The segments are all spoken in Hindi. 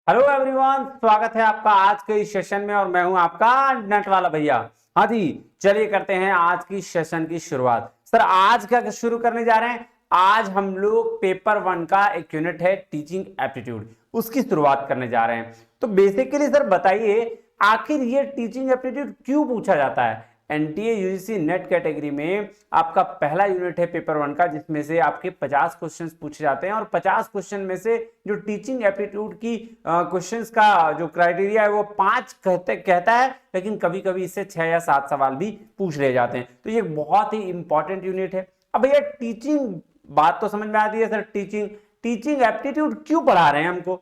हेलो एवरीवन, स्वागत है आपका आज के इस सेशन में और मैं हूं आपका नेट वाला भैया। हाँ जी, चलिए करते हैं आज की सेशन की शुरुआत। सर आज क्या शुरू करने जा रहे हैं? आज हम लोग पेपर 1 का एक यूनिट है टीचिंग एप्टीट्यूड, उसकी शुरुआत करने जा रहे हैं। तो बेसिकली सर बताइए, आखिर ये टीचिंग एप्टीट्यूड क्यों पूछा जाता है? एनटीए यूजीसी नेट कैटेगरी में आपका पहला यूनिट है पेपर 1 का, जिसमें से आपके 50 क्वेश्चंस पूछे जाते हैं और 50 क्वेश्चन में से जो टीचिंग एप्टीट्यूड की क्वेश्चंस का जो क्राइटेरिया है वो 5 कहता है, लेकिन कभी कभी इससे 6 या 7 सवाल भी पूछ ले जाते हैं। तो ये बहुत ही इंपॉर्टेंट यूनिट है। अब भैया टीचिंग बात तो समझ में आती है सर, टीचिंग एप्टीट्यूड क्यों पढ़ा रहे हैं हमको,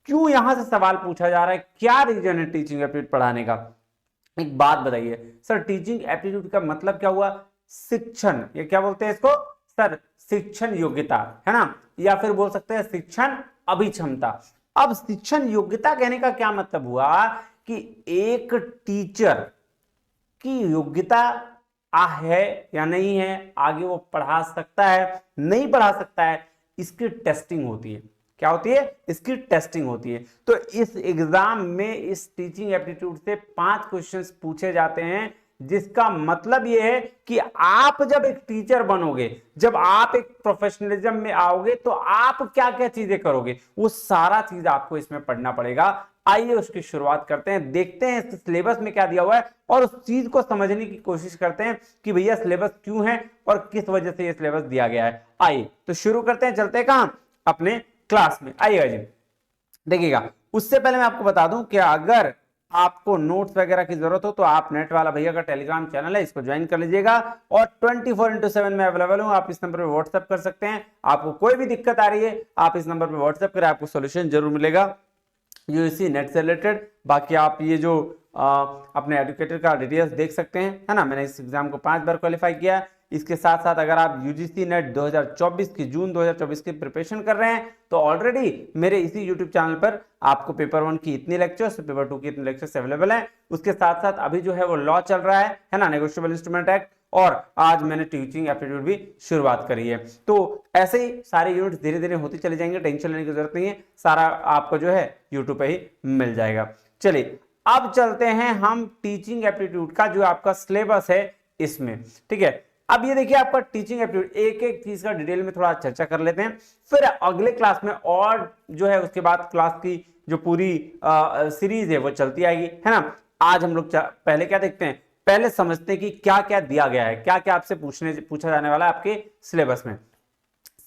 क्यों यहां से सवाल पूछा जा रहा है, क्या रीजन है टीचिंग एप्टीट्यूड पढ़ाने का? एक बात बताइए सर, टीचिंग एप्टीट्यूड का मतलब क्या हुआ? शिक्षण, ये क्या बोलते हैं इसको सर? शिक्षण योग्यता, है ना, या फिर बोल सकते हैं शिक्षण अभिक्षमता। अब शिक्षण योग्यता कहने का क्या मतलब हुआ कि एक टीचर की योग्यता है या नहीं है, आगे वो पढ़ा सकता है नहीं पढ़ा सकता है, इसकी टेस्टिंग होती है। क्या होती है? इसकी टेस्टिंग होती है। तो इस एग्जाम में इस टीचिंग एप्टीट्यूड से 5 क्वेश्चंस पूछे जाते हैं, जिसका मतलब यह है कि आप जब एक टीचर बनोगे, जब आप एक प्रोफेशनलिज्म में आओगे, तो आप क्या क्या चीजें करोगे, वो सारा चीज आपको इसमें पढ़ना पड़ेगा। आइए उसकी शुरुआत करते हैं, देखते हैं इस सिलेबस में क्या दिया हुआ है और उस चीज को समझने की कोशिश करते हैं कि भैया सिलेबस क्यों है और किस वजह से यह सिलेबस दिया गया है। आइए तो शुरू करते हैं, चलते हैं कहां? अपने क्लास में। आइएगा जी, देखिएगा। उससे पहले मैं आपको बता दूं कि अगर आपको नोट्स वगैरह की जरूरत हो तो आप नेट वाला भैया का टेलीग्राम चैनल है, इसको ज्वाइन कर लीजिएगा और 24/7 में अवेलेबल हूं। आप इस नंबर पे व्हाट्सएप कर सकते हैं। आपको कोई भी दिक्कत आ रही है आप इस नंबर पे व्हाट्सएप करें, आपको सोल्यूशन जरूर मिलेगा यूजीसी नेट से रिलेटेड। बाकी आप ये जो अपने एडुकेटर का डिटेल्स देख सकते हैं, है ना। मैंने इस एग्जाम को 5 बार क्वालिफाई किया है। इसके साथ साथ अगर आप यूजीसी नेट 2024 की जून 2024 की प्रिपरेशन कर रहे हैं तो ऑलरेडी मेरे इसी यूट्यूब चैनल पर आपको पेपर 1 की इतनी लेक्चर्स, पेपर 2 की इतने लेक्चर्स अवेलेबल हैं। उसके साथ साथ अभी जो है वो लॉ चल रहा है ना, नेगोशिएबल इंस्ट्रूमेंट एक्ट, और आज मैंने टीचिंग एप्टीट्यूड भी शुरुआत करी है। तो ऐसे ही सारे यूनिट्स धीरे धीरे होते चले जाएंगे, टेंशन लेने की जरूरत नहीं है, सारा आपको जो है यूट्यूब पे ही मिल जाएगा। चलिए अब चलते हैं हम टीचिंग एप्टीट्यूड का जो आपका सिलेबस है इसमें, ठीक है। अब ये देखिए आपका टीचिंग एप्टीट्यूड, एक एक चीज का डिटेल में थोड़ा चर्चा कर लेते हैं, फिर अगले क्लास में और जो है उसके बाद क्लास की जो पूरी सीरीज है वो चलती आएगी, है ना। आज हम लोग पहले क्या देखते हैं, पहले समझते हैं कि क्या क्या दिया गया है, क्या क्या आपसे पूछा जाने वाला है आपके सिलेबस में।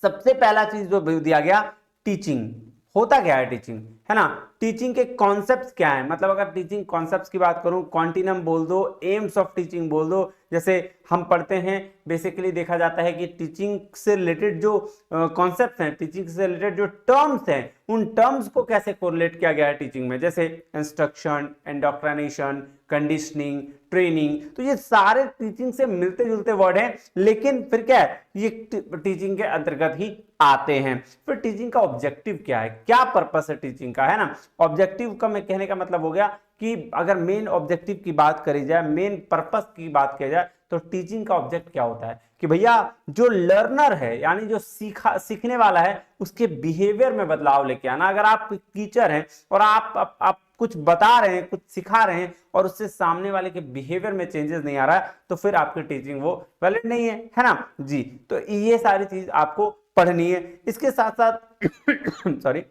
सबसे पहला चीज जो दिया गया, टीचिंग। होता क्या है टीचिंग, है ना। टीचिंग के कॉन्सेप्ट्स क्या है, मतलब अगर टीचिंग कॉन्सेप्ट्स की बात करूं, क्वांटिनम बोल दो, एम्स ऑफ टीचिंग बोल दो। जैसे हम पढ़ते हैं, बेसिकली देखा जाता है कि टीचिंग से रिलेटेड जो कॉन्सेप्ट्स हैं, टीचिंग से रिलेटेड जो टर्म्स हैं, उन टर्म्स को कैसे कोरिलेट किया गया है टीचिंग में, जैसे इंस्ट्रक्शन, इंडोक्ट्रिनेशन, कंडीशनिंग, ट्रेनिंग। तो ये सारे टीचिंग से मिलते जुलते वर्ड हैं, लेकिन फिर क्या है, ये टीचिंग के अंतर्गत ही आते हैं। फिर टीचिंग का ऑब्जेक्टिव क्या है, क्या पर्पस है टीचिंग का, है ना। ऑब्जेक्टिव का मैं कहने का मतलब हो गया कि अगर मेन ऑब्जेक्टिव की बात करी जाए, मेन पर्पस की बात की जाए, तो टीचिंग का ऑब्जेक्ट क्या होता है कि भैया जो लर्नर है, यानी जो सीखने वाला है, उसके बिहेवियर में बदलाव लेके आना। अगर आप टीचर हैं और आप कुछ बता रहे हैं, कुछ सिखा रहे हैं और उससे सामने वाले के बिहेवियर में चेंजेस नहीं आ रहा है, तो फिर आपकी टीचिंग वो वैलिड नहीं है ना जी। तो ये सारी चीज आपको पढ़नी है। इसके साथ साथ सॉरी,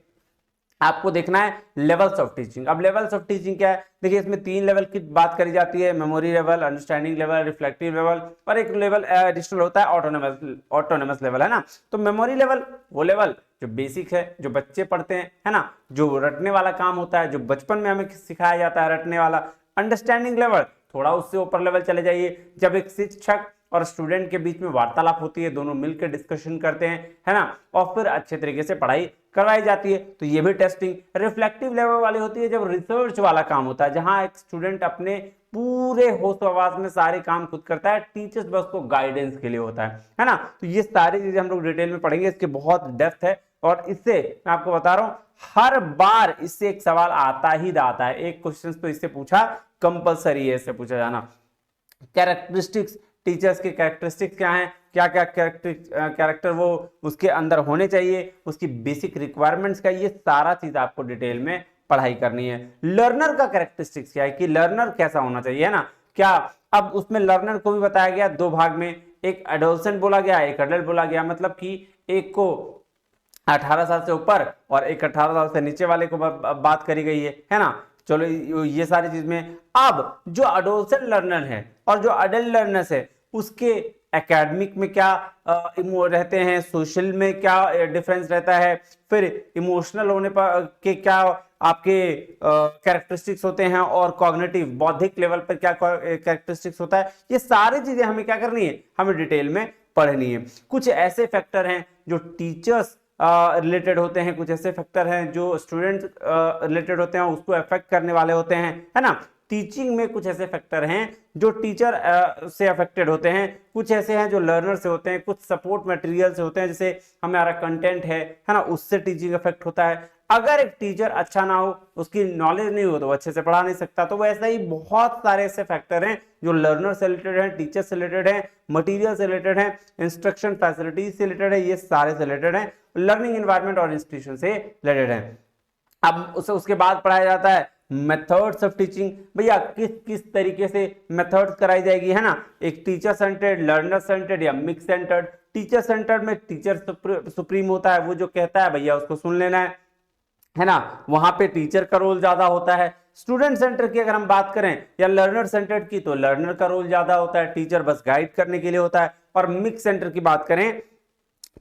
आपको देखना है लेवल्स ऑफ टीचिंग। अब लेवल्स ऑफ टीचिंग क्या है, देखिए इसमें 3 लेवल की बात करी जाती है, memory level, understanding level, reflective level, और एक लेवल एडिशनल होता है ऑटोनोमस लेवल, है ना। तो मेमोरी लेवल वो लेवल जो बेसिक है, जो बच्चे पढ़ते हैं, है ना, जो रटने वाला काम होता है, जो बचपन में हमें सिखाया जाता है रटने वाला। अंडरस्टैंडिंग लेवल थोड़ा उससे ऊपर लेवल चले जाइए, जब एक शिक्षक और स्टूडेंट के बीच में वार्तालाप होती है, दोनों मिलकर डिस्कशन करते हैं, है ना, और फिर अच्छे तरीके से पढ़ाई करवाई जाती है, तो ये भी टेस्टिंग। रिफ्लेक्टिव लेवल वाली होती है जब रिसर्च वाला काम होता है, जहां एक स्टूडेंट अपने पूरे होश आवाज में सारे काम खुद करता है, टीचर्स बस को गाइडेंस के लिए होता है ना। तो ये सारी चीजें हम लोग डिटेल में पढ़ेंगे, इसके बहुत डेप्थ है। और इससे मैं आपको बता रहा हूं, हर बार इससे एक सवाल आता ही आता है, एक क्वेश्चन तो इससे पूछा कंपलसरी है, इससे पूछा जाना। कैरेक्टरिस्टिक्स, टीचर्स के कैरेक्टरिस्टिक्स क्या हैं, क्या क्या कैरेक्टर वो उसके अंदर होने चाहिए, उसकी बेसिक रिक्वायरमेंट्स का, ये सारा चीज आपको डिटेल में पढ़ाई करनी है। लर्नर का कैरेक्टरिस्टिक्स क्या है कि लर्नर कैसा होना चाहिए, है ना। क्या अब उसमें लर्नर को भी बताया गया दो भाग में, एक एडोलसेंट बोला गया, एक अडल्ट बोला गया। मतलब कि एक को 18 साल से ऊपर और एक 18 साल से नीचे वाले को बात करी गई है ना। चलो ये सारी चीज में अब जो एडोलसेंट लर्नर है और जो अडल्ट लर्नर्स है उसके एकेडमिक में क्या रहते हैं, सोशल में क्या डिफरेंस रहता है, फिर इमोशनल होने पर के क्या आपके कैरेक्टरिस्टिक्स होते हैं, और कॉग्निटिव बौद्धिक लेवल पर क्या कैरेक्टरिस्टिक्स होता है, ये सारी चीजें हमें क्या करनी है, हमें डिटेल में पढ़नी है। कुछ ऐसे फैक्टर हैं जो टीचर्स रिलेटेड होते हैं, कुछ ऐसे फैक्टर हैं जो स्टूडेंट रिलेटेड होते हैं, उसको अफेक्ट करने वाले होते हैं, है ना। टीचिंग में कुछ ऐसे फैक्टर हैं जो टीचर से अफेक्टेड होते हैं, कुछ ऐसे हैं जो लर्नर से होते हैं, कुछ सपोर्ट मटेरियल से होते हैं, जैसे हमारा कंटेंट है ना, उससे टीचिंग अफेक्ट होता है। अगर एक टीचर अच्छा ना हो, उसकी नॉलेज नहीं हो, तो वो अच्छे से पढ़ा नहीं सकता। तो वैसा ही बहुत सारे ऐसे फैक्टर हैं जो लर्नर से रिलेटेड हैं, टीचर से रिलेटेड हैं, मटेरियल से रिलेटेड हैं, इंस्ट्रक्शन फैसिलिटीज से रिलेटेड है, ये सारे से रिलेटेड हैं, लर्निंग एनवायरनमेंट और इंस्टीट्यूशन से रिलेटेड हैं। अब उसके बाद पढ़ाया जाता है मेथड्स ऑफ टीचिंग। भैया किस किस तरीके से मेथड्स कराई जाएगी, है ना। एक टीचर सेंटर्ड, लर्नर सेंटर्ड या मिक्स सेंटर्ड। टीचर सेंटर्ड में टीचर सुप्रीम होता है, वो जो कहता है भैया उसको सुन लेना है ना, वहां पे टीचर का रोल ज्यादा होता है। स्टूडेंट सेंटर की अगर हम बात करें या लर्नर सेंटर्ड की, तो लर्नर का रोल ज्यादा होता है, टीचर बस गाइड करने के लिए होता है। और मिक्स सेंटर की बात करें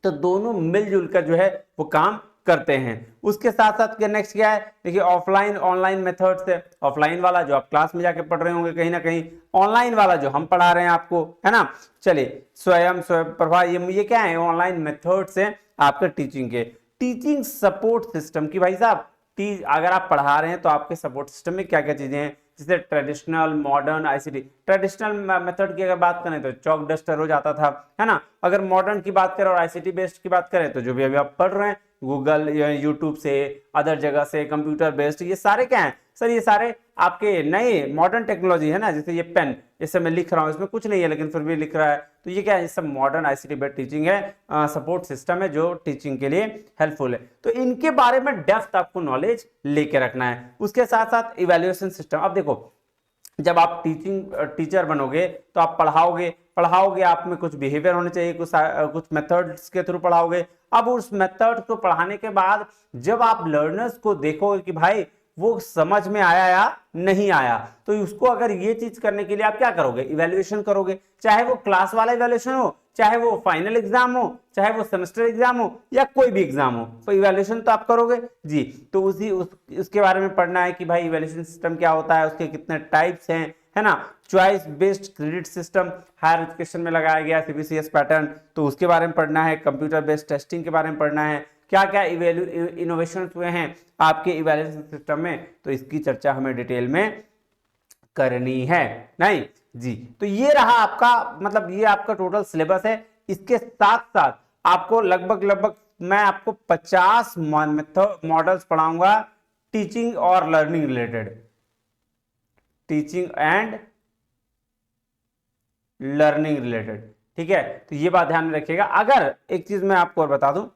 तो दोनों मिलजुल कर जो है वो काम करते हैं। उसके साथ साथ नेक्स्ट क्या है, देखिए ऑफलाइन ऑनलाइन मेथड्स है। ऑफलाइन वाला जो आप क्लास में जाके पढ़ रहे होंगे कहीं ना कहीं, ऑनलाइन वाला जो हम पढ़ा रहे हैं आपको, है ना। चलिए स्वयं प्रभा, ये क्या है, ऑनलाइन मेथड्स हैं आपके टीचिंग के। टीचिंग सपोर्ट सिस्टम की भाई साहब, अगर आप पढ़ा रहे हैं तो आपके सपोर्ट सिस्टम में क्या क्या चीजें हैं, जैसे traditional, modern, ICT. Traditional method की अगर बात करें तो चॉक डस्टर हो जाता था, है ना। अगर मॉडर्न की बात करें और आईसीटी बेस्ड की बात करें तो जो भी अभी आप पढ़ रहे हैं गूगल या यूट्यूब से, अदर जगह से, कंप्यूटर बेस्ड, ये सारे क्या हैं सर, ये सारे आपके नए मॉडर्न टेक्नोलॉजी है ना। जैसे ये पेन, जैसे मैं लिख रहा हूँ, इसमें कुछ नहीं है लेकिन फिर भी लिख रहा है, तो ये क्या है, सब मॉडर्न आईसीटी बेस्ड टीचिंग है, सपोर्ट सिस्टम है जो टीचिंग के लिए हेल्पफुल है। तो इनके बारे में डेप्थ आपको नॉलेज लेके रखना है। उसके साथ साथ इवैल्यूएशन सिस्टम। अब देखो, जब आप टीचर बनोगे तो आप पढ़ाओगे आप में कुछ बिहेवियर होने चाहिए, कुछ मेथड्स के थ्रू पढ़ाओगे। अब उस मेथड को पढ़ाने के बाद जब आप लर्नर्स को देखोगे कि भाई वो समझ में आया या नहीं आया, तो उसको अगर ये चीज करने के लिए आप क्या करोगे, इवैल्यूएशन करोगे। चाहे वो क्लास वाला इवैल्यूएशन हो, चाहे वो फाइनल एग्जाम हो, चाहे वो सेमेस्टर एग्जाम हो, या कोई भी एग्जाम हो, तो इवैल्यूएशन तो आप करोगे जी। तो उसके बारे में पढ़ना है कि भाई इवैल्यूएशन सिस्टम क्या होता है, उसके कितने टाइप्स हैं, है ना। Choice based credit system higher education में लगाया गया, सीबीसीएस पैटर्न, तो उसके बारे में पढ़ना है। कंप्यूटर बेस्ड टेस्टिंग के बारे में पढ़ना है। क्या क्या इनोवेशन हुए हैं आपके इवैल्यूएशन सिस्टम में, तो इसकी चर्चा हमें डिटेल में करनी है, नहीं जी। तो ये रहा आपका, मतलब ये आपका टोटल सिलेबस है। इसके साथ साथ आपको लगभग मैं आपको 50 मॉडल्स पढ़ाऊंगा टीचिंग और learning related, teaching and learning related, ठीक है। तो ये बात ध्यान में रखिएगा। अगर एक चीज मैं आपको और बता दूं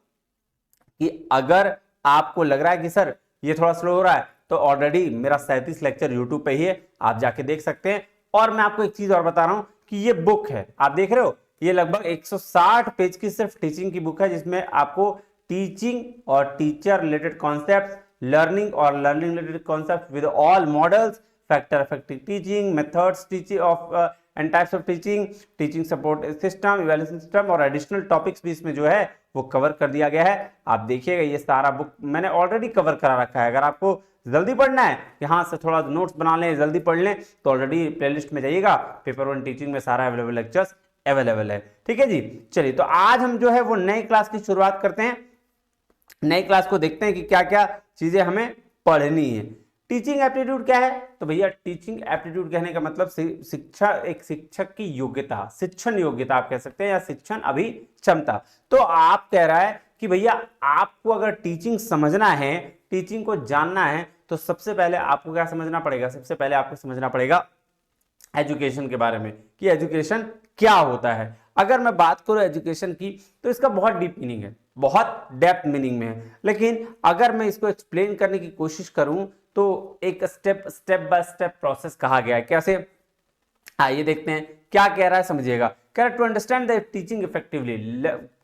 कि अगर आपको लग रहा है कि सर ये थोड़ा स्लो हो रहा है, तो ऑलरेडी मेरा 37 लेक्चर यूट्यूब पे ही है, आप जाके देख सकते हैं। और मैं आपको एक चीज और बता रहा हूं कि ये बुक है, आप देख रहे हो, ये लगभग 160 पेज की सिर्फ टीचिंग की बुक है, जिसमें आपको टीचिंग और टीचर रिलेटेड कॉन्सेप्ट, लर्निंग और learning related concept with all models, factor effective teaching, methods teaching of and types of teaching, teaching support system, evaluation system और एडिशनल टॉपिक्स भी इसमें जो है वो कवर कर दिया गया है। आप देखिएगा ये सारा बुक मैंने ऑलरेडी कवर करा रखा है। अगर आपको जल्दी पढ़ना है, यहाँ से थोड़ा नोट्स बना लें, जल्दी पढ़ लें, तो ऑलरेडी प्लेलिस्ट में जाइएगा, पेपर 1 टीचिंग में सारा अवेलेबल लेक्चर्स अवेलेबल है, ठीक है जी। चलिए, तो आज हम जो है वो नई क्लास की शुरुआत करते हैं। नई क्लास को देखते हैं कि क्या क्या चीजें हमें पढ़नी है। टीचिंग एप्टीट्यूड क्या है, तो भैया टीचिंग एप्टीट्यूड कहने का मतलब शिक्षा, एक शिक्षक की योग्यता, शिक्षण योग्यता आप कह सकते हैं, या शिक्षण अभिक्षमता। तो आप कह रहा है कि भैया आपको अगर टीचिंग समझना है, टीचिंग को जानना है, तो सबसे पहले आपको क्या समझना पड़ेगा, सबसे पहले आपको समझना पड़ेगा एजुकेशन के बारे में कि एजुकेशन क्या होता है। अगर मैं बात करूं एजुकेशन की तो इसका बहुत डीप मीनिंग है, बहुत डेप्थ मीनिंग में है, लेकिन अगर मैं इसको एक्सप्लेन करने की कोशिश करूं तो एक स्टेप बाय स्टेप प्रोसेस कहा गया है। कैसे, आइए देखते हैं क्या कह रहा है, समझिएगा। कह रहा है to understand the teaching effectively,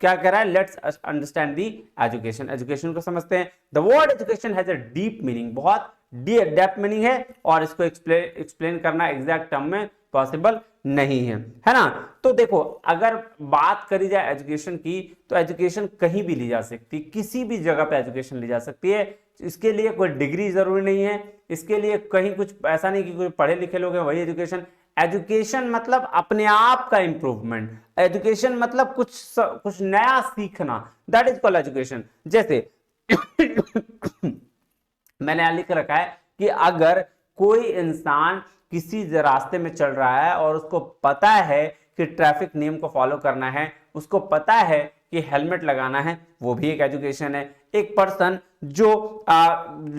क्या कह रहा है, let's understand the education. Education को समझते हैं। The word education has a deep meaning, बहुत डेप्थ मीनिंग है, और इसको एक्सप्लेन करना एग्जैक्ट टर्म में पॉसिबल नहीं है ना। तो देखो, अगर बात करी जाए एजुकेशन की तो एजुकेशन कहीं भी ली जा सकती है, किसी भी जगह पे एजुकेशन ली जा सकती है। इसके लिए कोई डिग्री जरूरी नहीं है, इसके लिए कहीं कुछ ऐसा नहीं कि कोई पढ़े लिखे लोग हैं वही एजुकेशन। एजुकेशन मतलब अपने आप का इंप्रूवमेंट, एजुकेशन मतलब कुछ नया सीखना, दैट इज कॉल्ड एजुकेशन। जैसे मैंने यहां लिख रखा है कि अगर कोई इंसान किसी रास्ते में चल रहा है और उसको पता है कि ट्रैफिक नियम को फॉलो करना है, उसको पता है कि हेलमेट लगाना है, वो भी एक एजुकेशन है। एक पर्सन जो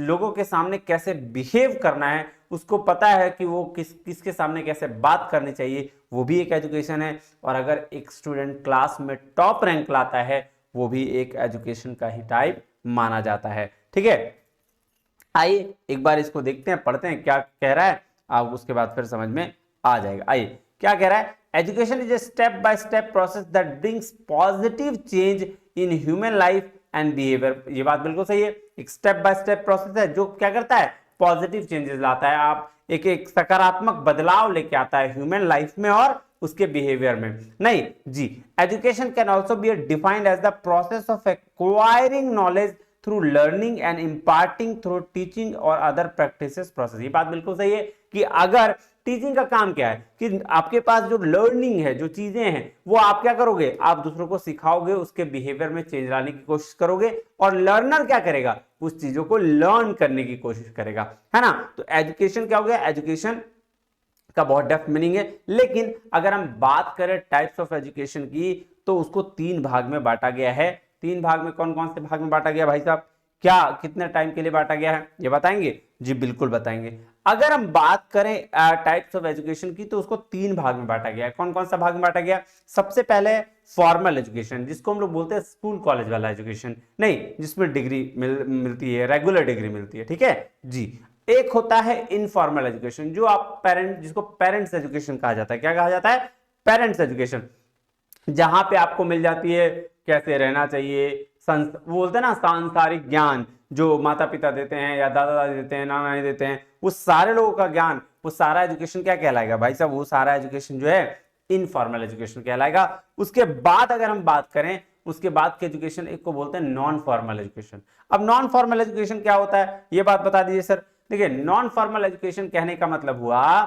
लोगों के सामने कैसे बिहेव करना है, उसको पता है कि वो किसके सामने कैसे बात करनी चाहिए, वो भी एक एजुकेशन है। और अगर एक स्टूडेंट क्लास में टॉप रैंक लाता है, वो भी एक एजुकेशन का ही टाइप माना जाता है। ठीक है, आइए एक बार इसको देखते हैं, पढ़ते हैं क्या कह रहा है, आप उसके बाद फिर समझ में आ जाएगा। आइए क्या कह रहा है, education is a step by step process that brings positive change in human life and behaviour. ये बात बिल्कुल सही है, एक स्टेप बाय स्टेप प्रोसेस है जो क्या करता है, पॉजिटिव चेंजेस लाता है, आप एक सकारात्मक बदलाव लेके आता है ह्यूमन लाइफ में और उसके बिहेवियर में। नहीं जी, education can also be defined as the process of acquiring knowledge through learning and imparting through teaching और अदर प्रैक्टिसेस प्रोसेस। ये बात बिल्कुल सही है कि अगर टीचिंग का काम क्या है कि आपके पास जो लर्निंग है, जो चीजें हैं, वो आप क्या करोगे, आप दूसरों को सिखाओगे, उसके बिहेवियर में चेंज लाने की कोशिश करोगे, और लर्नर क्या करेगा, उस चीजों को लर्न करने की कोशिश करेगा, है ना। तो एजुकेशन क्या हो गया, एजुकेशन का बहुत डेप्थ मीनिंग है। लेकिन अगर हम बात करें टाइप्स ऑफ एजुकेशन की तो उसको 3 भाग में बांटा गया है। 3 भाग में कौन कौन से भाग में बांटा गया भाई साहब, क्या कितने टाइम के लिए बांटा गया है, ये बताएंगे जी, बिल्कुल बताएंगे। अगर हम बात करें टाइप्स ऑफ एजुकेशन की तो उसको 3 भाग में बांटा गया है। कौन कौन सा भाग में बांटा गया, सबसे पहले फॉर्मल एजुकेशन, जिसको हम लोग बोलते हैं स्कूल कॉलेज वाला एजुकेशन, नहीं जिसमें डिग्री मिलती है, रेगुलर डिग्री मिलती है, ठीक है जी। एक होता है इनफॉर्मल एजुकेशन, जो आप जिसको पेरेंट्स एजुकेशन कहा जाता है। क्या कहा जाता है, पेरेंट्स एजुकेशन, जहां पे आपको मिल जाती है कैसे रहना चाहिए, वो बोलते हैं ना सांसारिक ज्ञान, जो माता पिता देते हैं या दादा दादी देते हैं, नाना नानी देते हैं, वो सारे लोगों का ज्ञान, वो सारा एजुकेशन क्या कहलाएगा भाई साहब, वो सारा एजुकेशन जो है इनफॉर्मल एजुकेशन कहलाएगा। उसके बाद अगर हम बात करें, उसके बाद के एजुकेशन एक को बोलते हैं नॉन फॉर्मल एजुकेशन। अब नॉन फॉर्मल एजुकेशन क्या होता है, ये बात बता दीजिए सर। देखिए, नॉन फॉर्मल एजुकेशन कहने का मतलब हुआ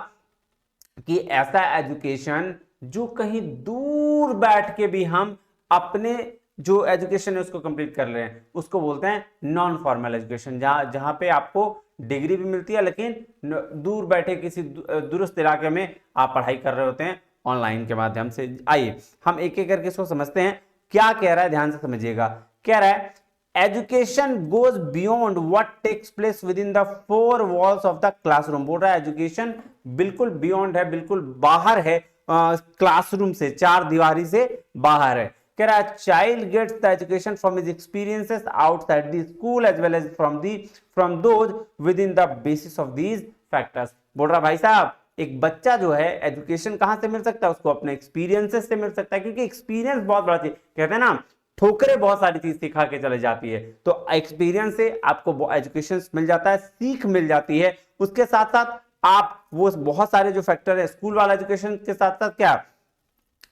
कि ऐसा एजुकेशन जो कहीं दूर बैठ के भी हम अपने जो एजुकेशन है उसको कंप्लीट कर रहे हैं, उसको बोलते हैं नॉन फॉर्मल एजुकेशन। जहां पे आपको डिग्री भी मिलती है, लेकिन दूर बैठे किसी दूरस्थ इलाके में आप पढ़ाई कर रहे होते हैं ऑनलाइन के माध्यम से। आइए हम एक एक करके इसको समझते हैं, क्या कह रहा है, ध्यान से समझिएगा। कह रहा है education goes beyond what takes place within the 4 walls of the classroom. बोल रहा है एजुकेशन बिल्कुल बियॉन्ड है, बिल्कुल बाहर है क्लासरूम से, 4 दीवारी से बाहर है। कह रहा है child gets the education from his experiences outside the school as well as from those within the basis of these factors. बोल रहा भाई साहब, एक बच्चा जो है एजुकेशन कहां से मिल सकता है, उसको अपने एक्सपीरियंसेस से मिल सकता है, क्योंकि एक्सपीरियंस बहुत बड़ा चीज, कहते हैं ना ठोकरें बहुत सारी चीज सिखा के चले जाती है, तो एक्सपीरियंस से आपको एजुकेशन मिल जाता है, सीख मिल जाती है। उसके साथ साथ आप वो बहुत सारे जो फैक्टर है, स्कूल वाला एजुकेशन के साथ साथ क्या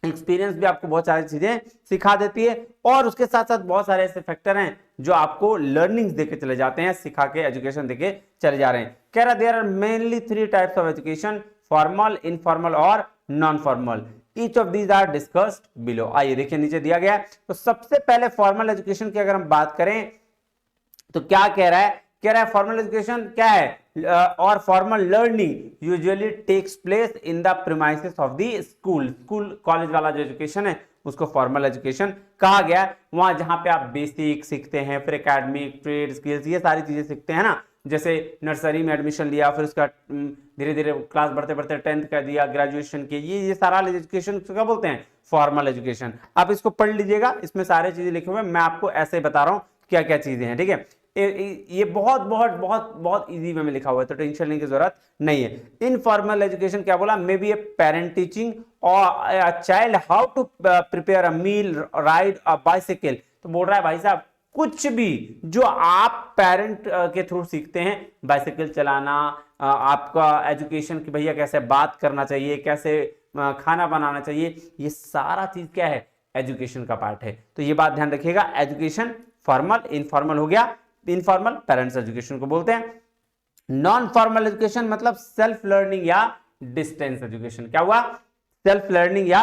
एक्सपीरियंस भी आपको बहुत सारी चीजें सिखा देती है, और उसके साथ साथ बहुत सारे ऐसे फैक्टर हैं जो आपको लर्निंग्स देके चले जाते हैं, सिखा के एजुकेशन देके चले जा रहे हैं। कह रहा there are mainly 3 types of education, formal, informal और non formal. Each of these are discussed below. आइए देखिए नीचे दिया गया है। तो सबसे पहले फॉर्मल एजुकेशन की अगर हम बात करें तो क्या कह रहा है, कह रहा है फॉर्मल एजुकेशन क्या है, और formal learning usually takes place in the premises of the school college वाला जो एजुकेशन है उसको फॉर्मल एजुकेशन कहा गया। वहां जहां पे आप बेसिक सीखते हैं, फिर एकेडमिक, ट्रेड, स्किल्स, ये सारी चीजें सीखते हैं ना, जैसे नर्सरी में एडमिशन लिया, फिर उसका धीरे धीरे क्लास बढ़ते बढ़ते 10th कर दिया, ग्रेजुएशन के, ये सारा एजुकेशन क्या बोलते हैं, फॉर्मल एजुकेशन। आप इसको पढ़ लीजिएगा, इसमें सारे चीजें लिखे हुए हैं, मैं आपको ऐसे बता रहा हूँ क्या क्या चीजें हैं, ठीक है। ये बहुत बहुत बहुत बहुत इजी वे में लिखा हुआ है, तो टेंशन लेने की जरूरत नहीं है। इनफॉर्मल एजुकेशन क्या बोला, may be a parent teaching और child how to prepare a meal, ride a bicycle. तो बोल रहा है भाई साहब कुछ भी जो आप पेरेंट के थ्रू सीखते हैं, बाइसिकल चलाना, आपका एजुकेशन कि भैया कैसे बात करना चाहिए, कैसे खाना बनाना चाहिए, ये सारा चीज क्या है, एजुकेशन का पार्ट है। तो ये बात ध्यान रखिएगा, एजुकेशन फॉर्मल, इनफॉर्मल हो गया। इनफॉर्मल पेरेंट्स एजुकेशन को बोलते हैं। नॉन फॉर्मल एजुकेशन मतलब सेल्फ लर्निंग या डिस्टेंस एजुकेशन। क्या हुआ, सेल्फ लर्निंग या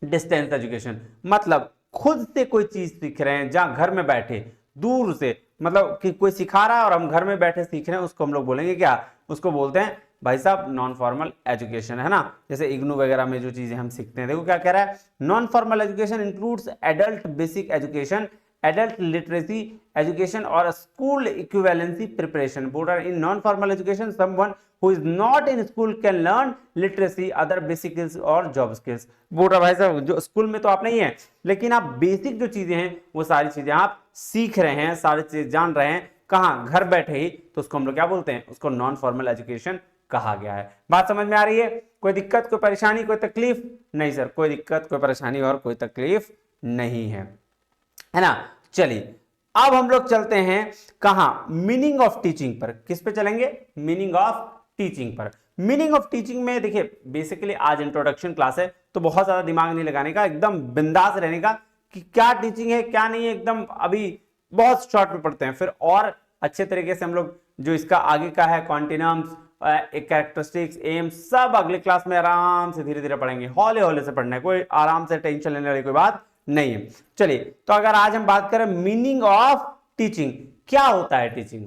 डिस्टेंस एजुकेशन, मतलब खुद से कोई चीज सीख रहे हैं, जहां घर में बैठे दूर से, मतलब कि कोई सिखा रहा है और हम घर में बैठे सीख रहे हैं, उसको हम लोग बोलेंगे क्या, उसको बोलते हैं भाई साहब नॉन फॉर्मल एजुकेशन, है ना। जैसे इग्नू वगैरह में जो चीजें हम सीखते हैं, देखो क्या कह रहा है, non formal education includes adult basic education, adult literacy education or a school equivalency preparation. बोल रहा है in non formal education someone who is not in school can learn literacy, other basic skills और job skills. बोल रहा है भाई साहब जो स्कूल में तो आप नहीं है, लेकिन आप बेसिक जो चीजें हैं वो सारी चीजें आप सीख रहे हैं, सारी चीजें जान रहे हैं, कहाँ, घर बैठे ही, तो उसको हम लोग क्या बोलते हैं, उसको नॉन फॉर्मल एजुकेशन कहा गया है। बात समझ में आ रही है, कोई दिक्कत, कोई परेशानी, कोई तकलीफ नहीं सर, कोई दिक्कत, कोई परेशानी और कोई तकलीफ नहीं है, है ना। चलिए अब हम लोग चलते हैं कहां, मीनिंग ऑफ टीचिंग पर। किस पे चलेंगे, मीनिंग ऑफ टीचिंग पर। मीनिंग ऑफ टीचिंग में देखिए बेसिकली आज इंट्रोडक्शन क्लास है, तो बहुत ज्यादा दिमाग नहीं लगाने का, एकदम बिंदास रहने का कि क्या टीचिंग है क्या नहीं है, एकदम अभी बहुत शॉर्ट में पढ़ते हैं, फिर और अच्छे तरीके से हम लोग जो इसका आगे का है कॉन्टिनम्स, कैरेक्टरिस्टिक्स, एम, सब अगले क्लास में आराम से धीरे धीरे पढ़ेंगे, हौले हौले से पढ़ना है, कोई आराम से टेंशन लेने वाली कोई बात नहीं है। चलिए तो अगर आज हम बात करें मीनिंग ऑफ टीचिंग, क्या होता है टीचिंग,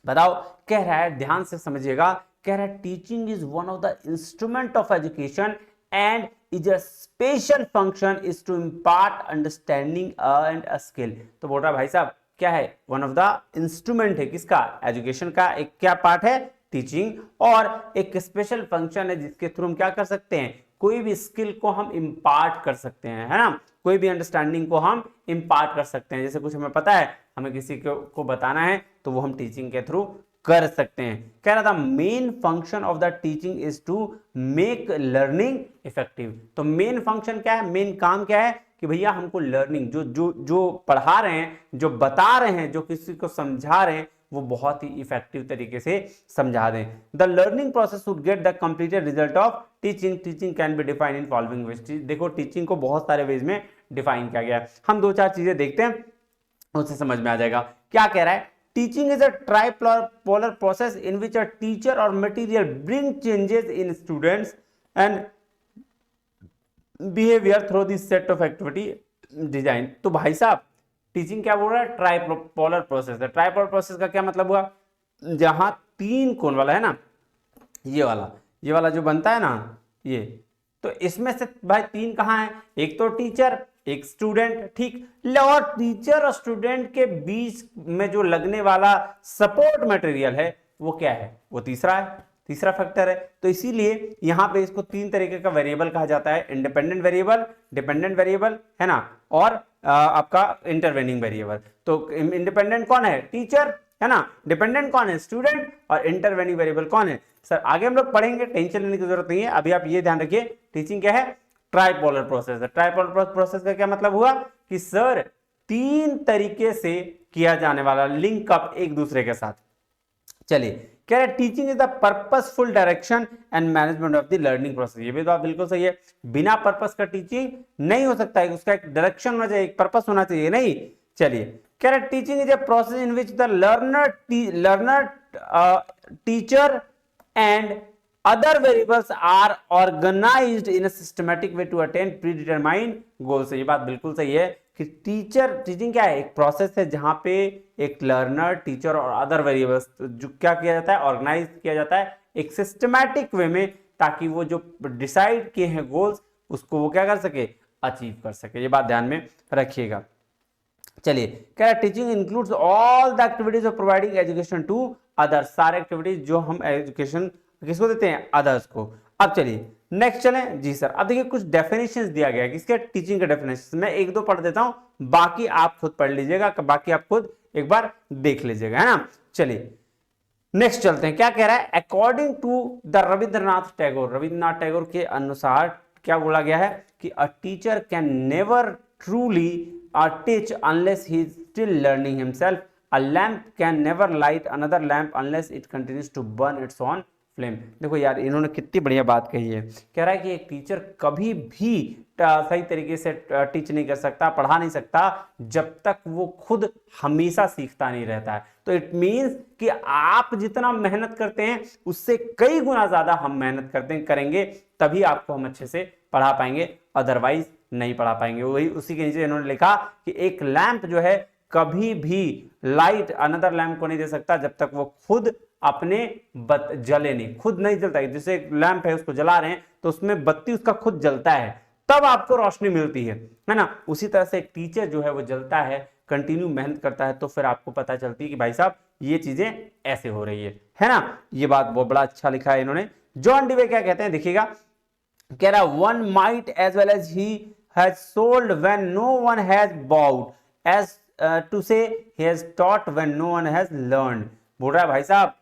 बताओ। कह रहा है, ध्यान से समझिएगा, कह रहा है teaching is one of the instrument of education and is a special function is to impart understanding and a skill. तो बोल रहा है भाई साहब क्या है, वन ऑफ द इंस्ट्रूमेंट है किसका, एजुकेशन का, एक क्या पार्ट है, टीचिंग, और एक स्पेशल फंक्शन है जिसके थ्रू हम क्या कर सकते हैं, कोई भी स्किल को हम इम्पार्ट कर सकते हैं, है ना, कोई भी अंडरस्टैंडिंग को हम इम्पार्ट कर सकते हैं। जैसे कुछ हमें पता है, हमें किसी को बताना है, तो वो हम टीचिंग के थ्रू कर सकते हैं। कह रहा था main function of the teaching is to make learning effective. तो मेन फंक्शन क्या है, मेन काम क्या है कि भैया हमको लर्निंग जो पढ़ा रहे हैं, जो बता रहे हैं, जो किसी को समझा रहे हैं, वो बहुत ही इफेक्टिव तरीके से समझा दें। The learning process should get the completed result of teaching. Teaching can be defined in following veg. देखो टीचिंग को बहुत सारे वेज में डिफाइन किया गया है, हम दो चार चीजें देखते हैं, उससे समझ में आ जाएगा। क्या कह रहा है, teaching is a tripolar process in which a teacher और material bring changes in students and behaviour through this set of activity design. तो भाई साहब टीचिंग क्या बोल रहा है, ट्राइपोलर प्रोसेस है। ट्राइपोलर प्रोसेस का क्या मतलब हुआ, जहां तीन कोण वाला है ना, ये वाला जो बनता है ना, ये, तो इसमें से भाई तीन कहां है, एक तो टीचर, एक स्टूडेंट, ठीक, और टीचर और स्टूडेंट के बीच में जो लगने वाला सपोर्ट मटेरियल है वो क्या है, वो तीसरा है, तीसरा फैक्टर है। तो इसीलिए यहां पे इसको तीन तरीके का वेरिएबल कहा जाता है, इंडिपेंडेंट वेरिएबल, डिपेंडेंट वेरिएबल, है ना, और आपका इंटरवेनिंग वेरिएबल। तो इंडिपेंडेंट कौन है, टीचर, है ना, डिपेंडेंट कौन है, स्टूडेंट, और इंटरवेनिंग वेरिएबल कौन है सर, आगे हम लोग पढ़ेंगे, टेंशन लेने की जरूरत नहीं है। अभी आप ये ध्यान रखिए, टीचिंग क्या है, ट्राइपोलर प्रोसेस है। ट्राइपोलर प्रोसेस का क्या मतलब हुआ कि सर तीन तरीके से किया जाने वाला लिंक अप एक दूसरे के साथ। चलिए कह रहे teaching is the purposeful direction and management of the learning process. ये भी तो आप बिल्कुल सही है, बिना पर्पस का टीचिंग नहीं हो सकता है, उसका एक डायरेक्शन होना चाहिए, एक पर्पस होना चाहिए, नहीं। चलिए कह रहे teaching is a process in which the learner teacher and other variables are organized in a systematic way to attain predetermined goals। ये बात बिल्कुल सही है कि टीचिंग क्या है, एक प्रोसेस है जहां पे एक लर्नर, टीचर और अदर वेरिएबल्स जो क्या किया जाता है, ऑर्गेनाइज किया जाता है एक सिस्टमैटिक वे में, ताकि वो जो डिसाइड किए हैं गोल्स उसको वो क्या कर सके, अचीव कर सके। ये बात ध्यान में रखिएगा। चलिए, कह रहा है teaching includes all the activities of providing education to others, सारे एक्टिविटीज जो हम एजुकेशन किसको देते हैं, अदर्स को। अब चलिए नेक्स्ट चलें जी सर। अब देखिए कुछ डेफिनेशंस दिया गया है किसके, टीचिंग के डेफिनेशन, मैं एक दो पढ़ देता हूं, बाकी आप खुद पढ़ लीजिएगा, बाकी आप खुद एक बार देख लीजिएगा, है ना। चलिए नेक्स्ट चलते हैं, क्या कह रहा है, according to the Rabindranath Tagore, Rabindranath Tagore के अनुसार क्या बोला गया है कि a teacher can never truly teach unless he is still learning himself, a lamp can never light another lamp unless it continues to burn its own flame. देखो यार इन्होंने कितनी बढ़िया बात कही है, कह रहा है कि एक टीचर कभी भी सही तरीके से टीच नहीं कर सकता, पढ़ा नहीं सकता जब तक वो खुद हमेशा सीखता नहीं रहता है। तो इट मींस कि आप जितना मेहनत करते हैं उससे कई गुना ज्यादा हम मेहनत करेंगे तभी आपको हम अच्छे से पढ़ा पाएंगे, अदरवाइज नहीं पढ़ा पाएंगे। वही उसी के नीचे इन्होंने लिखा कि एक लैंप जो है कभी भी लाइट अनदर लैंप को नहीं दे सकता जब तक वो खुद अपने जले नहीं, खुद नहीं जलता है। जैसे एक लैंप है उसको जला रहे हैं तो उसमें बत्ती उसका खुद जलता है तब आपको रोशनी मिलती है ना। उसी तरह से एक टीचर जो है वो जलता है, कंटिन्यू मेहनत करता है, तो फिर आपको पता चलती है कि भाई साहब ये चीजें ऐसे हो रही है ना। ये बात बहुत बड़ा अच्छा लिखा है इन्होंने। जॉन डीवे क्या कहते हैं देखिएगा, कह रहा one might as well as he has sold when no one has bought as to say he has taught when no one has learned. बोल रहा है भाई साहब,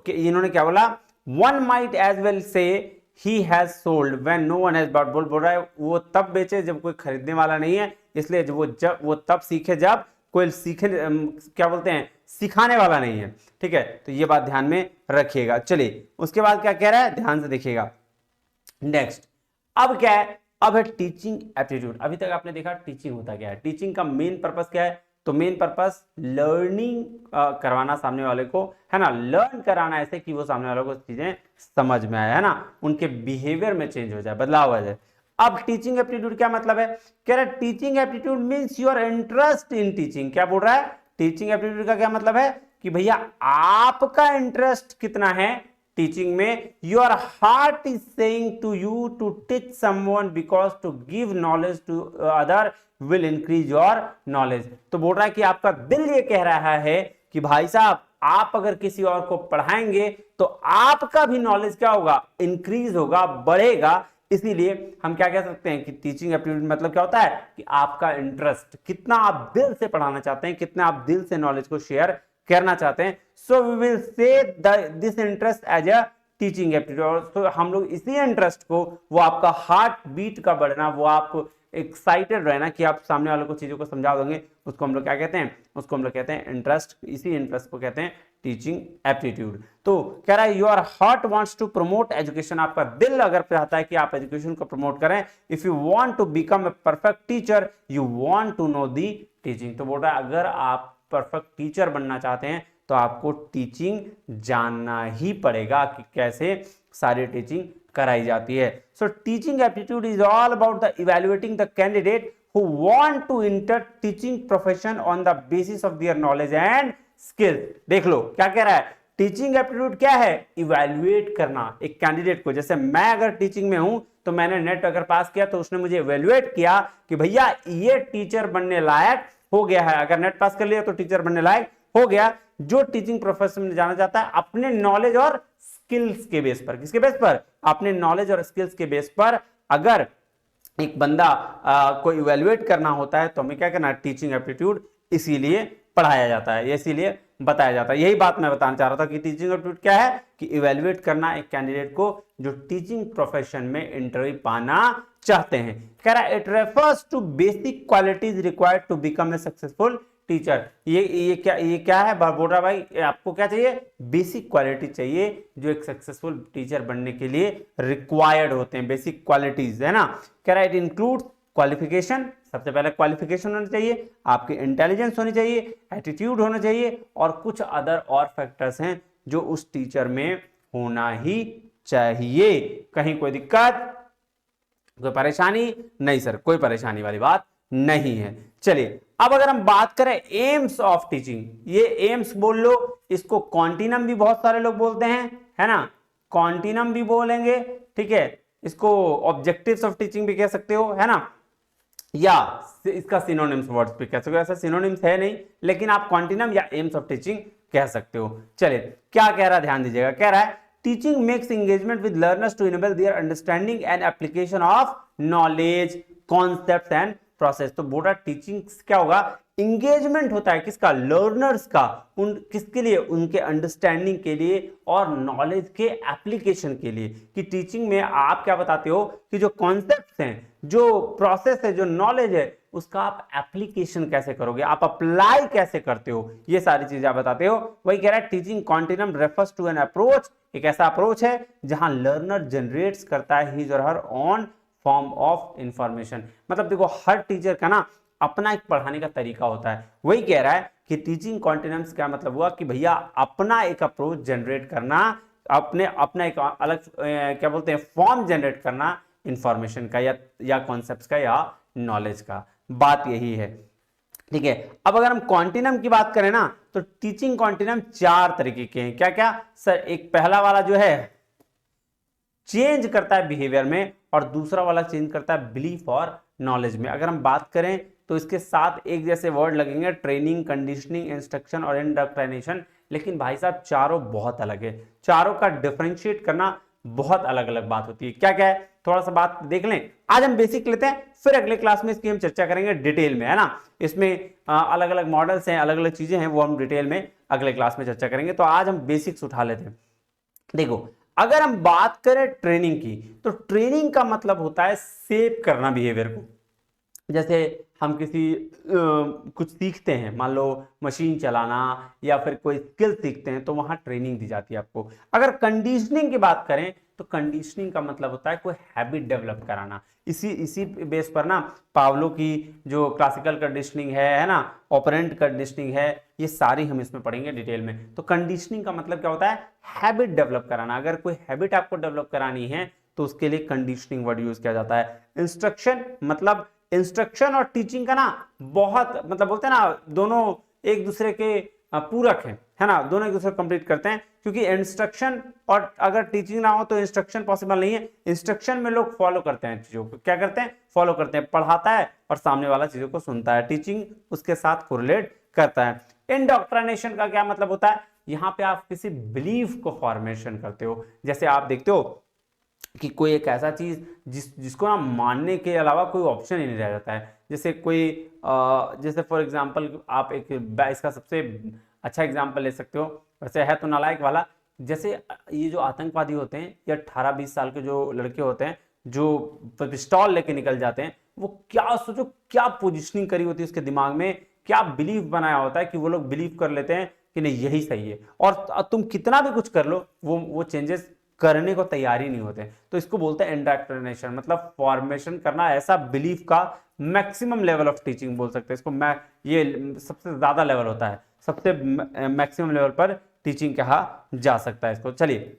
इन्होंने क्या बोला, one might as well say he has sold when no one has bowed, बोल रहा है वो तब बेचे जब कोई खरीदने वाला नहीं है, इसलिए जब वो तब सीखे जब कोई सीखे क्या बोलते हैं सिखाने वाला नहीं है। ठीक है, तो ये बात ध्यान में रखिएगा। चलिए उसके बाद क्या कह रहा है, ध्यान से देखिएगा नेक्स्ट। अब क्या है, अब है टीचिंग एप्टीट्यूड। अभी तक आपने देखा टीचिंग होता क्या है, टीचिंग का मेन पर्पस क्या है, तो मेन पर्पस लर्निंग करवाना सामने वाले को, है ना, लर्न कराना ऐसे कि वो सामने वाले को चीजें समझ में आए, है ना, उनके बिहेवियर में चेंज हो जाए, बदलाव आ जाए। अब टीचिंग एप्टीट्यूड क्या मतलब है, कह रहा है teaching aptitude means your interest in teaching. क्या बोल रहा है, टीचिंग एप्टीट्यूड का क्या मतलब है कि भैया आपका इंटरेस्ट कितना है टीचिंग में। Your heart is saying to you to teach someone because to give knowledge to other will increase your knowledge. तो बोल रहा है कि आपका दिल ये कह रहा है कि भाई साहब आप अगर किसी और को पढ़ाएंगे तो आपका भी नॉलेज क्या होगा, इंक्रीज होगा, बढ़ेगा। इसीलिए हम क्या कह सकते हैं कि टीचिंग एप्टीट्यूड मतलब क्या होता है कि आपका इंटरेस्ट, कितना आप दिल से पढ़ाना चाहते हैं, कितना आप दिल से नॉलेज को शेयर करना चाहते हैं। So we will say this interest as a teaching aptitude. तो हम लोग इसी इंटरेस्ट को, वो आपका हार्ट बीट का बढ़ना, वो आप एक्साइटेड रहना कि आप सामने वालों को चीजों को समझा दोगे, उसको हम लोग क्या कहते हैं, उसको हम लोग कहते हैं इंटरेस्ट। इसी इंटरेस्ट को कहते हैं टीचिंग एप्टीट्यूड। तो कह रहा है your heart wants to promote education, आपका दिल अगर चाहता है कि आप एजुकेशन को प्रमोट करें, if you want to become a perfect teacher you want to know the teaching. तो बोल रहा है अगर आप परफेक्ट टीचर बनना चाहते हैं तो आपको टीचिंग जानना ही पड़ेगा कि कैसे सारी टीचिंग कराई जाती है। So teaching aptitude is all about the evaluating the candidate who want to enter teaching profession on the basis of their knowledge and skills। देख लो क्या कह रहा है, टीचिंग एप्टीट्यूड क्या है, इवैल्यूएट करना एक कैंडिडेट को। जैसे मैं अगर टीचिंग में हूं तो मैंने नेट अगर पास किया तो उसने मुझे इवैल्यूएट किया कि भैया ये टीचर बनने लायक हो गया है। अगर नेट पास कर लिया तो टीचर बनने लायक हो गया। जो टीचिंग प्रोफेशन में जाना चाहता है अपने नॉलेज और स्किल्स के बेस पर, किसके बेस पर, अपने नॉलेज और स्किल्स के बेस पर अगर एक बंदा को इवैल्यूएट करना होता है तो हमें क्या करना है, टीचिंग एप्टीट्यूड इसीलिए पढ़ाया जाता है, इसीलिए बताया जाता है। यही बात मैं बताना चाह रहा था कि टीचिंग एप्टीट्यूड क्या है कि इवैल्यूएट करना एक कैंडिडेट को जो टीचिंग प्रोफेशन में इंटरव्यू पाना चाहते हैं। कह रहा है it refers to basic qualities required to become a successful teacher. ये क्या है, बोल रहा भाई आपको क्या चाहिए, बेसिक क्वालिटी चाहिए जो एक सक्सेसफुल टीचर बनने के लिए रिक्वायर्ड होते हैं, बेसिक क्वालिटीज, है ना। कह रहा है इट इंक्लूड क्वालिफिकेशन, सबसे पहले क्वालिफिकेशन होनी चाहिए, आपकी इंटेलिजेंस होनी चाहिए, एटीट्यूड होना चाहिए, और कुछ अदर और फैक्टर्स हैं जो उस टीचर में होना ही चाहिए। कहीं कोई दिक्कत, कोई परेशानी नहीं सर, कोई परेशानी वाली बात नहीं है। चलिए अब अगर हम बात करें एम्स ऑफ टीचिंग, ये एम्स बोल लो, इसको कॉन्टिनम भी बहुत सारे लोग बोलते हैं, है ना, कॉन्टिनम भी बोलेंगे, ठीक है, इसको ऑब्जेक्टिव्स ऑफ टीचिंग भी कह सकते हो, है ना। या इसका सिनोनिम्स वर्ड्स पे कह सकते हो, ऐसा सिनोनिम्स है नहीं, लेकिन आप कॉन्टिनम या एम्स ऑफ टीचिंग कह सकते हो। चलिए क्या कह रहा है ध्यान दीजिएगा, कह रहा है teaching makes engagement with learners to enable their understanding and application of knowledge concepts and process. तो बोला टीचिंग क्या होगा, इंगेजमेंट होता है किसका, लर्नर्स का, उन किसके लिए, उनके अंडरस्टैंडिंग के लिए और नॉलेज के एप्लीकेशन के लिए। कि टीचिंग में आप क्या बताते हो कि जो कॉन्सेप्ट्स हैं, जो प्रोसेस है, जो नॉलेज है, उसका आप एप्लीकेशन कैसे करोगे, आप अप्लाई कैसे करते हो, ये सारी चीजें आप बताते हो। वही कह रहा है teaching continuum refers to an approach, एक ऐसा अप्रोच है जहां लर्नर जनरेट्स करता है हिज और her own form of information. मतलब देखो हर टीचर का ना अपना एक पढ़ाने का तरीका होता है। वही कह रहा है कि टीचिंग कॉन्टिनेंस क्या मतलब हुआ कि भैया अपना एक अप्रोच जनरेट करना, अपना एक अलग क्या बोलते हैं फॉर्म जनरेट करना इंफॉर्मेशन का या कॉन्सेप्ट्स का या नॉलेज का। बात यही है, ठीक है। अब अगर हम कॉन्टिनम की बात करें ना तो टीचिंग कॉन्टिनम 4 तरीके के हैं। क्या क्या सर, एक पहला वाला जो है चेंज करता है बिहेवियर में, और दूसरा वाला चेंज करता है बिलीफ और नॉलेज में। अगर हम बात करें तो इसके साथ एक जैसे वर्ड लगेंगे, ट्रेनिंग, कंडीशनिंग, इंस्ट्रक्शन और इंडोक्ट्रिनेशन। लेकिन भाई साहब चारों बहुत अलग है, चारों का डिफरेंशिएट करना बहुत अलग अलग बात होती है। क्या क्या है थोड़ा सा बात देख लें। आज हम बेसिक लेते हैं, फिर अगले क्लास में इसकी हम चर्चा करेंगे डिटेल में, है ना। इसमें अलग अलग मॉडल्स हैं, अलग अलग चीजें हैं, वो हम डिटेल में अगले क्लास में चर्चा करेंगे। तो आज हम बेसिक्स उठा लेते हैं। देखो अगर हम बात करें ट्रेनिंग की, तो ट्रेनिंग का मतलब होता है सेव करना बिहेवियर को। जैसे हम किसी कुछ सीखते हैं, मान लो मशीन चलाना या फिर कोई स्किल सीखते हैं, तो वहां ट्रेनिंग दी जाती है आपको। अगर कंडीशनिंग की बात करें तो कंडीशनिंग का मतलब होता है कोई हैबिट डेवलप कराना। इसी बेस पर ना पावलो की जो क्लासिकल कंडीशनिंग है ना, ऑपरेंट कंडीशनिंग है, ये सारी हम इसमें पढ़ेंगे डिटेल में। तो कंडीशनिंग का मतलब क्या होता है, हैबिट डेवलप कराना। अगर कोई हैबिट आपको डेवलप करानी है तो उसके लिए कंडीशनिंग वर्ड यूज किया जाता है। इंस्ट्रक्शन मतलब इंस्ट्रक्शन और टीचिंग का ना बहुत मतलब बोलते हैं ना दोनों एक दूसरे के पूरक है ना, दोनों एक दूसरे को कंप्लीट करते हैं। क्योंकि इंस्ट्रक्शन और अगर टीचिंग ना हो तो इंस्ट्रक्शन पॉसिबल नहीं है। इंस्ट्रक्शन में लोग फॉलो करते हैं चीजों को, क्या करते हैं, फॉलो करते हैं, पढ़ाता है और सामने वाला चीजों को सुनता है। टीचिंग उसके साथ कोरिलेट करता है। इंडोक्ट्रिनेशन का क्या मतलब होता है, यहां पे आप किसी बिलीफ को फॉर्मेशन करते हो। जैसे आप देखते हो कि कोई एक ऐसा चीज जिसको ना मानने के अलावा कोई ऑप्शन ही नहीं रह जाता है। जैसे कोई जैसे फॉर एग्जांपल आप एक इसका सबसे अच्छा एग्जांपल ले सकते हो, वैसे है तो नालायक वाला। जैसे ये जो आतंकवादी होते हैं या 18-20 साल के जो लड़के होते हैं जो पिस्टॉल लेके निकल जाते हैं, वो क्या सोचो क्या पोजिशनिंग करी होती है उसके दिमाग में, क्या बिलीफ बनाया होता है कि वो लोग बिलीव कर लेते हैं कि नहीं यही सही है, और तुम कितना भी कुछ कर लो वो चेंजेस करने को तैयार ही नहीं होते। तो इसको बोलते हैं इंडोक्ट्रिनेशन, मतलब फॉर्मेशन करना ऐसा बिलीफ का मैक्सिमम लेवल ऑफ टीचिंग बोल सकते हैं इसको। ये सबसे ज्यादा लेवल होता है, सबसे मैक्सिमम लेवल पर टीचिंग कहा जा सकता है इसको। चलिए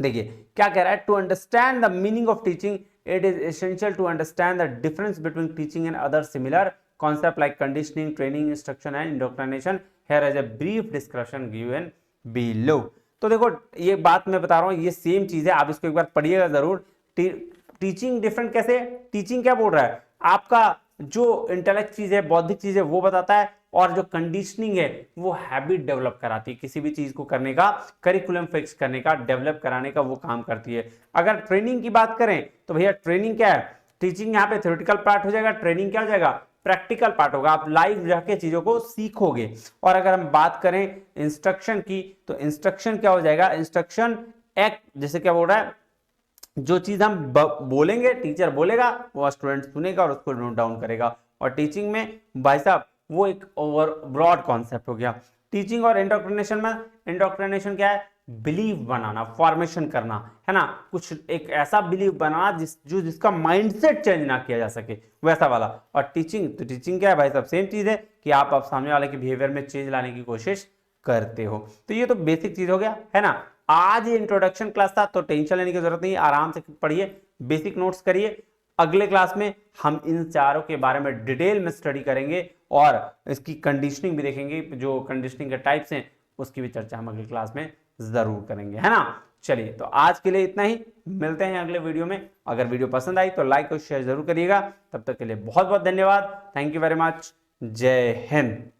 देखिए क्या कह रहा है, to understand the meaning of teaching it is essential to understand the difference between teaching and other similar concept like conditioning, training, instruction and indoctrination. Here is a brief description given below. तो देखो ये बात मैं बता रहा हूं, ये सेम चीज है, आप इसको एक बार पढ़िएगा जरूर। टीचिंग डिफरेंट कैसे, टीचिंग क्या बोल रहा है, आपका जो इंटेलेक्ट चीज है, बौद्धिक चीज है वो बताता है, और जो कंडीशनिंग है वो हैबिट डेवलप कराती है, किसी भी चीज को करने का, करिकुलम फिक्स करने का, डेवलप कराने का वो काम करती है। अगर ट्रेनिंग की बात करें तो भैया ट्रेनिंग क्या है, टीचिंग यहाँ पे थ्योरेटिकल पार्ट हो जाएगा, ट्रेनिंग क्या हो जाएगा, प्रैक्टिकल पार्ट होगा, आप लाइव जाके चीजों को सीखोगे। और अगर हम बात करें इंस्ट्रक्शन की तो इंस्ट्रक्शन क्या हो जाएगा, इंस्ट्रक्शन एक्ट, जैसे क्या बोल रहा है, जो चीज हम बोलेंगे, टीचर बोलेगा, वो स्टूडेंट सुनेगा और उसको नोट डाउन करेगा। और टीचिंग में भाई साहब वो एक ओवर ब्रॉड कॉन्सेप्ट हो गया। टीचिंग और इंडोक्ट्रिनेशन में, इंडोक्ट्रिनेशन क्या है, बिलीव बनाना, फॉर्मेशन करना, है ना, कुछ एक ऐसा बिलीव बनाना जिसका माइंडसेट चेंज ना किया जा सके, वैसा वाला। और टीचिंग, तो टीचिंग क्या है भाई साहब, सेम चीज है कि आप सामने वाले के बिहेवियर में चेंज लाने की कोशिश करते हो। तो ये तो बेसिक चीज हो गया, है ना। आज ये इंट्रोडक्शन क्लास था तो टेंशन लेने की जरूरत नहीं, आराम से पढ़िए, बेसिक नोट्स करिए। अगले क्लास में हम इन चारों के बारे में डिटेल में स्टडी करेंगे और इसकी कंडीशनिंग भी देखेंगे, जो कंडीशनिंग के टाइप्स हैं उसकी भी चर्चा हम अगली क्लास में जरूर करेंगे, है ना। चलिए तो आज के लिए इतना ही, मिलते हैं अगले वीडियो में। अगर वीडियो पसंद आई तो लाइक और शेयर जरूर करिएगा। तब तक के लिए बहुत बहुत धन्यवाद। Thank you very much. जय हिंद।